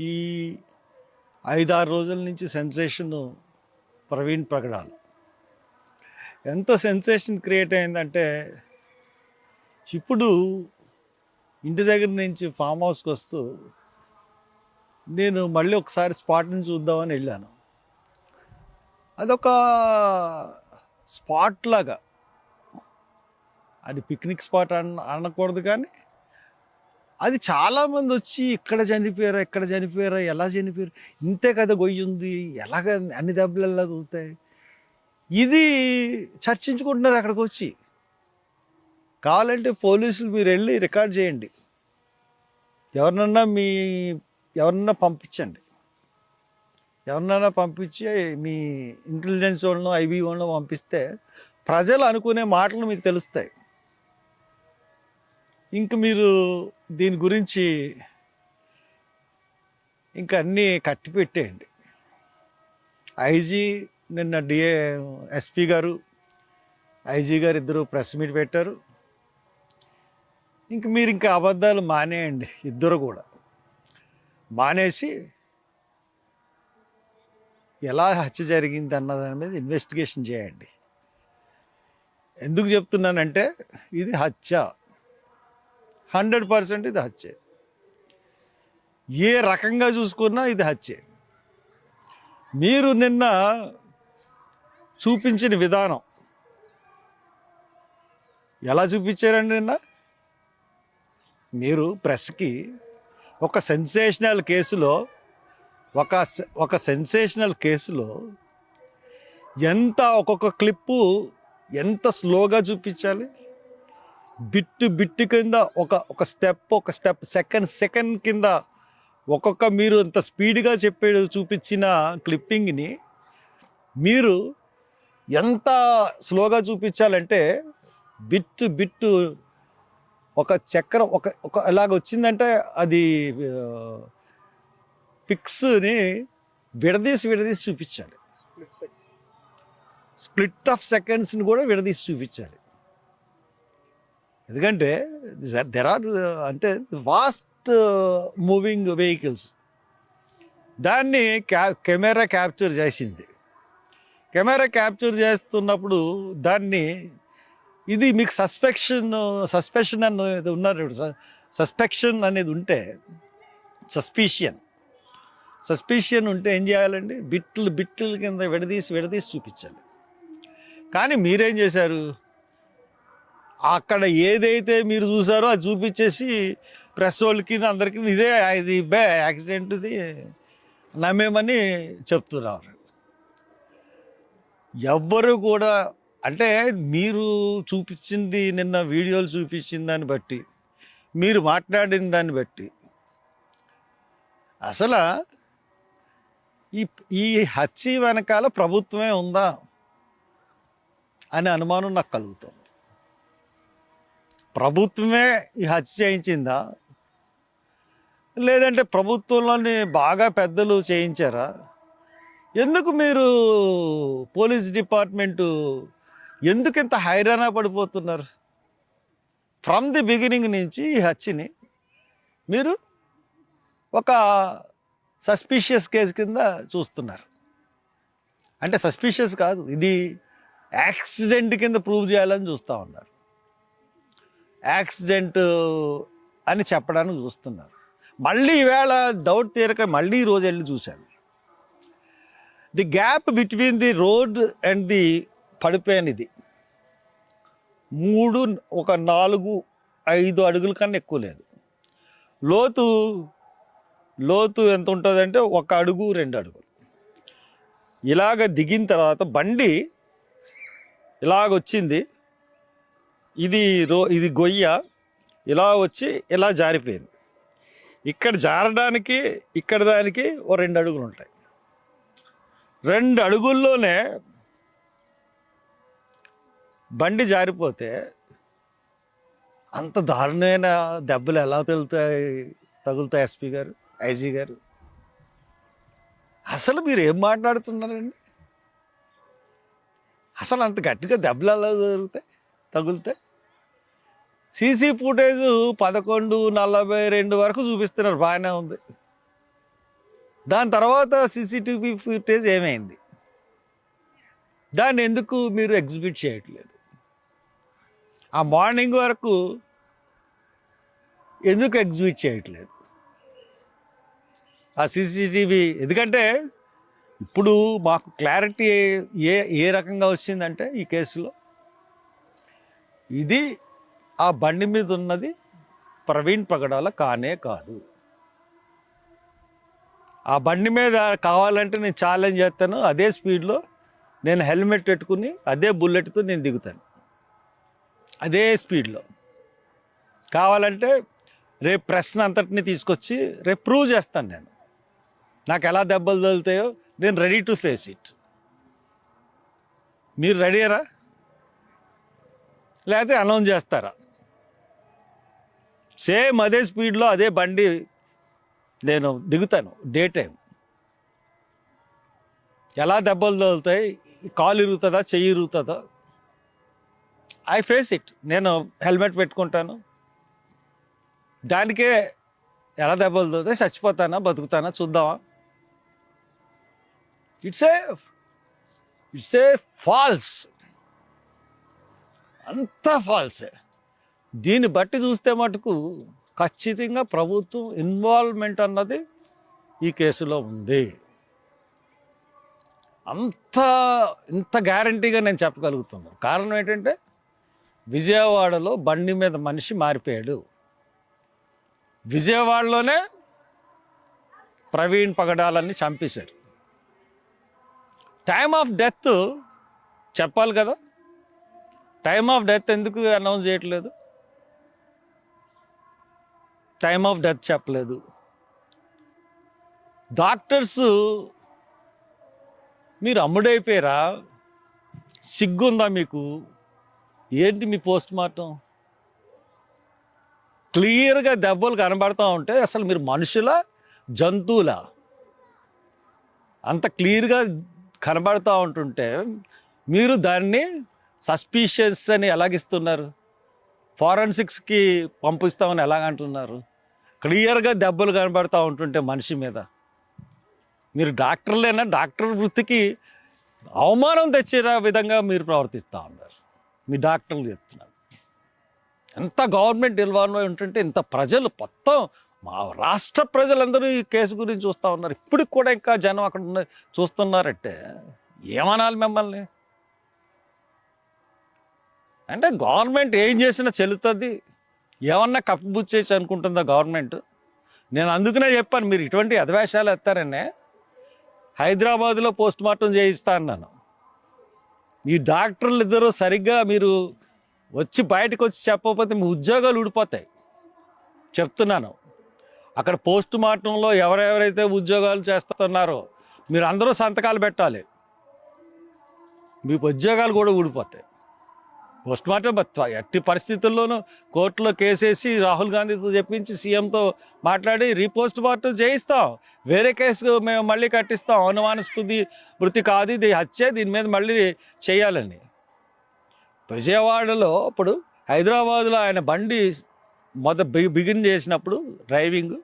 ఈ 5-6 రోజుల నుంచి సెన్సేషన్ ప్రవీణ్ పగడాల్ ఎంత సెన్సేషన్ క్రియేట్ అయిందంటే, ఇప్పుడు ఇంటి దగ్గర నుంచి ఫామ్ హౌస్కి వస్తూ నేను మళ్ళీ ఒకసారి స్పాట్ని చూద్దామని వెళ్ళాను. అదొక స్పాట్ లాగా, అది పిక్నిక్ స్పాట్ అనకూడదు, కానీ అది చాలామంది వచ్చి ఇక్కడ చనిపోయారా, ఎలా చనిపోయారు, ఇంతే కదా గొయ్యి ఉంది, ఎలాగ అన్ని దెబ్బలు ఎలా తగులుతాయి, ఇది చర్చించుకుంటున్నారు అక్కడికి వచ్చి. కావాలంటే పోలీసులు మీరు వెళ్ళి రికార్డ్ చేయండి, ఎవరినన్నా పంపించండి, ఎవరినైనా పంపించి మీ ఇంటెలిజెన్స్ వాళ్ళను ఐబీ వాళ్ళను పంపిస్తే ప్రజలు అనుకునే మాటలు మీకు తెలుస్తాయి. ఇంక మీరు దీని గురించి ఇంక అన్నీ కట్టి పెట్టేయండి. ఐజీ నిన్న ఎస్పీ గారు, ఐజీ గారు ఇద్దరు ప్రెస్ మీట్ పెట్టారు. ఇంక మీరు ఇంకా అబద్ధాలు మానేయండి, ఇద్దరు కూడా మానేసి ఎలా హత్య జరిగింది అన్నదాని మీద ఇన్వెస్టిగేషన్ చేయండి. ఎందుకు చెప్తున్నానంటే, ఇది హత్య, 100% ఇది హత్యే. ఏ రకంగా చూసుకున్నా ఇది హత్యే. మీరు నిన్న చూపించిన విధానం ఎలా చూపించారండి? నిన్న మీరు ప్రెస్కి ఒక సెన్సేషనల్ కేసులో ఎంత ఒక్కొక్క క్లిప్పు ఎంత స్లోగా చూపించాలి, బిట్టు కింద ఒక స్టెప్ సెకండ్ కింద ఒక్కొక్క మీరు అంత స్పీడ్గా చూపించిన క్లిప్పింగ్ని మీరు ఎంత స్లోగా చూపించాలంటే, బిట్టు ఒక చక్రం ఒక ఇలాగ వచ్చిందంటే అది పిక్స్ని విడదీసి చూపించాలి. స్ప్లిట్ ఆఫ్ సెకండ్స్ని కూడా విడదీసి చూపించాలి. ఎందుకంటే అంటే వాస్ట్ మూవింగ్ వెహికల్స్, దాన్ని కెమెరా క్యాప్చర్ చేసింది. కెమెరా క్యాప్చర్ చేస్తున్నప్పుడు దాన్ని ఇది మీకు సస్పెషన్ అనేది ఉన్నారు. సస్పెక్షన్ అనేది ఉంటే, సస్పిషియన్ ఉంటే ఏం చేయాలండి? బిట్లు కింద విడదీసి చూపించాలి. కానీ మీరేం చేశారు? అక్కడ ఏదైతే మీరు చూసారో అది చూపించేసి ప్రెస్ వాళ్ళకి అందరికీ ఇది యాక్సిడెంట్, ఇది నమ్మేమని చెప్తున్నారు. ఎవ్వరు కూడా అంటే మీరు చూపించింది, నిన్న వీడియోలు చూపించిన దాన్ని బట్టి, మీరు మాట్లాడిన దాన్ని బట్టి అసలు ఈ హత్య వెనకాల ప్రభుత్వమే ఉందా అనే అనుమానం నాకు కలుగుతుంది. ప్రభుత్వమే ఈ హత్య చేయించిందా, లేదంటే ప్రభుత్వంలోని బాగా పెద్దలు చేయించారా? ఎందుకు మీరు పోలీస్ డిపార్ట్మెంటు ఎందుకు ఇంత హైరాణ పడిపోతున్నారు? ఫ్రమ్ ది బిగినింగ్ నుంచి ఈ హత్యని మీరు ఒక సస్పీషియస్ కేసు కింద చూస్తున్నారు. అంటే సస్పీషియస్ కాదు, ఇది యాక్సిడెంట్ కింద ప్రూవ్ చేయాలని చూస్తూ ఉన్నారు. యాక్సిడెంట్ అని చెప్పడానికి చూస్తున్నారు. మళ్ళీ ఈవేళ డౌట్ తీరక మళ్ళీ ఈరోజు వెళ్ళి చూశాను. The gap between the road and the పడిపోయినది 4-5 అడుగుల కన్నా ఎక్కువ లేదు. లోతు ఎంత ఉంటుందంటే 1 అడుగు 2 అడుగులు. ఇలాగ దిగిన తర్వాత బండి ఇలాగొచ్చింది, ఇది గొయ్య ఇలా వచ్చి ఇలా జారిపోయింది. ఇక్కడ జారడానికి ఇక్కడ దానికి 2 అడుగులు ఉంటాయి. 2 అడుగుల్లోనే బండి జారిపోతే అంత దారుణమైన దెబ్బలు ఎలా తగులుతాయి ఎస్పీ గారు, ఐజీ గారు? అసలు మీరు ఏం మాట్లాడుతున్నారండి? అసలు అంత గట్టిగా దెబ్బలు ఎలా తగులుతాయి? సీసీ ఫుటేజ్ 11:42 వరకు చూపిస్తున్నారు, బాగానే ఉంది. దాని తర్వాత సీసీటీవీ ఫుటేజ్ ఏమైంది? దాన్ని ఎందుకు మీరు ఎగ్జిబిట్ చేయట్లేదు? ఆ మార్నింగ్ వరకు ఎందుకు ఎగ్జిబిట్ చేయట్లేదు ఆ సీసీటీవీ? ఎందుకంటే ఇప్పుడు మాకు క్లారిటీ ఏ రకంగా వచ్చిందంటే ఈ కేసులో, ఇది ఆ బండి మీద ఉన్నది ప్రవీణ్ పగడాల కానే కాదు. ఆ బండి మీద కావాలంటే నేను ఛాలెంజ్ చేస్తాను, అదే స్పీడ్లో నేను హెల్మెట్ పెట్టుకుని అదే బుల్లెట్తో నేను దిగుతాను, అదే స్పీడ్లో. కావాలంటే రేపు ప్రశ్న అంతటిని తీసుకొచ్చి రేపు ప్రూవ్ చేస్తాను. నేను నాకు ఎలా దెబ్బలు తగులుతాయో నేను రెడీ టు ఫేస్ ఇట్. మీరు రెడీయరా? లేకపోతే అనౌన్స్ చేస్తారా? సేమ్ అదే స్పీడ్లో అదే బండి నేను దిగుతాను డే టైం. ఎలా దెబ్బలు తగులుతాయి, కాలు ఇరుగుతుందా, చెయ్యి ఇరుగుతుందా, ఐ ఫేస్ ఇట్. నేను హెల్మెట్ పెట్టుకుంటాను, దానికే ఎలా దెబ్బలు తగులుతాయి, చచ్చిపోతానా బతుకుతానా చూద్దామా. ఇట్స్ ఏ ఫాల్స్, అంతా ఫాల్సే. దీన్ని బట్టి చూస్తే మటుకు ఖచ్చితంగా ప్రభుత్వం ఇన్వాల్వ్మెంట్ అన్నది ఈ కేసులో ఉంది. ఇంత గ్యారంటీగా నేను చెప్పగలుగుతున్నాను. కారణం ఏంటంటే విజయవాడలో బండి మీద మనిషి మారిపోయాడు. విజయవాడలోనే ప్రవీణ్ పగడాలని చంపేశారు. టైమ్ ఆఫ్ డెత్ చెప్పాలి కదా, టైమ్ ఆఫ్ డెత్ ఎందుకు అనౌన్స్ చేయట్లేదు? టైమ్ ఆఫ్ డెత్ చెప్పలేదు. డాక్టర్స్ మీరు అమ్ముడైపోయారా? సిగ్గుందా మీకు? ఏంటి మీ పోస్ట్ మార్టం? క్లియర్గా దెబ్బలు కనబడతా ఉంటే అసలు మీరు మనుషుల జంతువులా? అంత క్లియర్గా కనబడతా ఉంటుంటే మీరు దాన్ని సస్పీషియస్ అని ఎలాగిస్తున్నారు? ఫారెన్సిక్స్కి పంపిస్తామని ఎలాగంటున్నారు? క్లియర్గా దెబ్బలు కనబడతా ఉంటుంటే మనిషి మీద మీరు డాక్టర్లేనా? డాక్టర్ వృత్తికి అవమానం తెచ్చే విధంగా మీరు ప్రవర్తిస్తూ ఉన్నారు. మీ డాక్టర్లు చెప్తున్నారు. ఎంత గవర్నమెంట్ ఇన్వాల్వ్ అయి ఉంటుంటే ఇంత ప్రజలు మొత్తం మా రాష్ట్ర ప్రజలందరూ ఈ కేసు గురించి చూస్తూ ఉన్నారు. ఇప్పటికి కూడా ఇంకా జనం అక్కడ చూస్తున్నారంటే ఏమనాలి మిమ్మల్ని? అంటే గవర్నమెంట్ ఏం చేసినా చెల్లుతుంది, ఏమన్నా కప్పుబుచ్చేసి అనుకుంటుందా గవర్నమెంట్? నేను అందుకనే చెప్పాను, మీరు ఇటువంటి అధవేశాలు ఎత్తారనే హైదరాబాద్లో పోస్ట్ మార్టం చేయిస్తా అన్నాను. ఈ డాక్టర్లు ఇద్దరు సరిగ్గా మీరు వచ్చి బయటకు వచ్చి చెప్పకపోతే మీ ఉద్యోగాలు ఊడిపోతాయి. చెప్తున్నాను, అక్కడ పోస్ట్ మార్టంలో ఎవరెవరైతే ఉద్యోగాలు చేస్తున్నారో మీరు అందరూ సంతకాలు పెట్టాలి, మీ ఉద్యోగాలు కూడా ఊడిపోతాయి. పోస్ట్ మార్టం ఎట్టి పరిస్థితుల్లోనూ కోర్టులో కేసేసి రాహుల్ గాంధీతో చెప్పించి సీఎంతో మాట్లాడి రీపోస్ట్ మార్టం చేయిస్తాం, వేరే కేసు మేము మళ్ళీ కట్టిస్తాం. అనుమానాస్పద మృతి కాదు, ఇది హత్య, దీని మీద మళ్ళీ చేయాలని. విజయవాడలో ఇప్పుడు హైదరాబాద్లో ఆయన బండి బిగిన్ చేసినప్పుడు డ్రైవింగ్